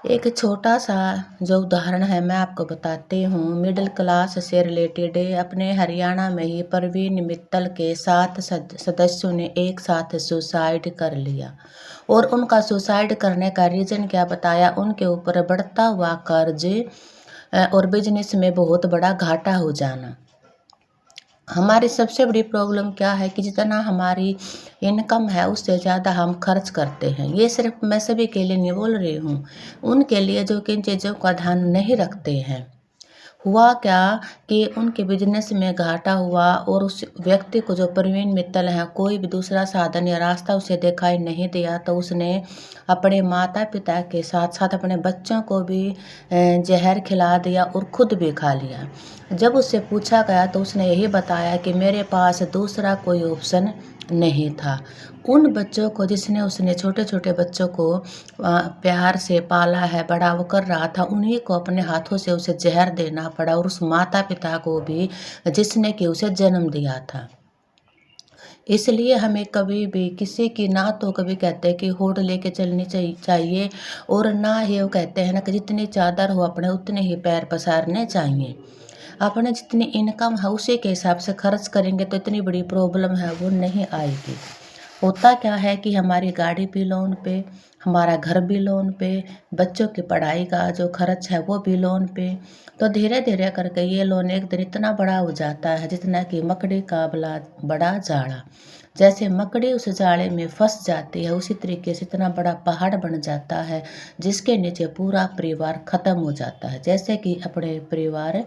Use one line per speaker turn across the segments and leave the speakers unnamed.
एक छोटा-सा जो उदाहरण है मैं आपको बताती हूँ। मिडिल क्लास से रिलेटेड अपने हरियाणा में ही परवीन मित्तल के 7 सदस्यों ने एक साथ सुसाइड कर लिया और उनका सुसाइड करने का रीज़न क्या बताया, उनके ऊपर बढ़ता हुआ कर्ज और बिज़नेस में बहुत बड़ा घाटा हो जाना। हमारी सबसे बड़ी प्रॉब्लम क्या है कि जितना हमारी इनकम है उससे ज़्यादा हम खर्च करते हैं। ये सिर्फ मैं सभी के लिए नहीं बोल रही हूँ, उनके लिए जो किन चीज़ों का ध्यान नहीं रखते हैं। हुआ क्या कि उनके बिजनेस में घाटा हुआ और उस व्यक्ति को, जो प्रवीण मित्तल हैं, कोई भी दूसरा साधन या रास्ता उसे दिखाई नहीं दिया, तो उसने अपने माता पिता के साथ साथ अपने बच्चों को भी जहर खिला दिया और खुद भी खा लिया। जब उससे पूछा गया तो उसने यही बताया कि मेरे पास दूसरा कोई ऑप्शन नहीं था। उन बच्चों को जिसने उसने छोटे छोटे बच्चों को प्यार से पाला है, बड़ा वो कर रहा था, उन्हीं को अपने हाथों से उसे जहर देना पड़ा और उस माता पिता को भी जिसने कि उसे जन्म दिया था। इसलिए हमें कभी भी किसी की ना तो कभी कहते हैं कि होड़ लेके चलनी चाहिए और ना ही वो कहते हैं ना कि जितनी चादर हो अपने उतने ही पैर पसारने चाहिए। अपने जितनी इनकम है उसी के हिसाब से खर्च करेंगे तो इतनी बड़ी प्रॉब्लम है वो नहीं आएगी। होता क्या है कि हमारी गाड़ी भी लोन पे, हमारा घर भी लोन पे, बच्चों की पढ़ाई का जो खर्च है वो भी लोन पे। तो धीरे धीरे करके ये लोन एक दिन इतना बड़ा हो जाता है जितना कि मकड़ी का बड़ा जाड़ा। जैसे मकड़ी उस जाड़े में फंस जाती है उसी तरीके से इतना बड़ा पहाड़ बन जाता है जिसके नीचे पूरा परिवार खत्म हो जाता है। जैसे कि अपने परिवार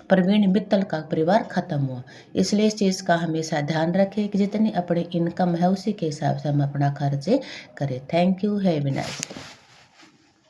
प्रवीण मित्तल का परिवार खत्म हुआ। इसलिए इस चीज़ का हमेशा ध्यान रखें कि जितनी अपनी इनकम है उसी के हिसाब से हम अपना खर्च करें। Thank you, have a nice day.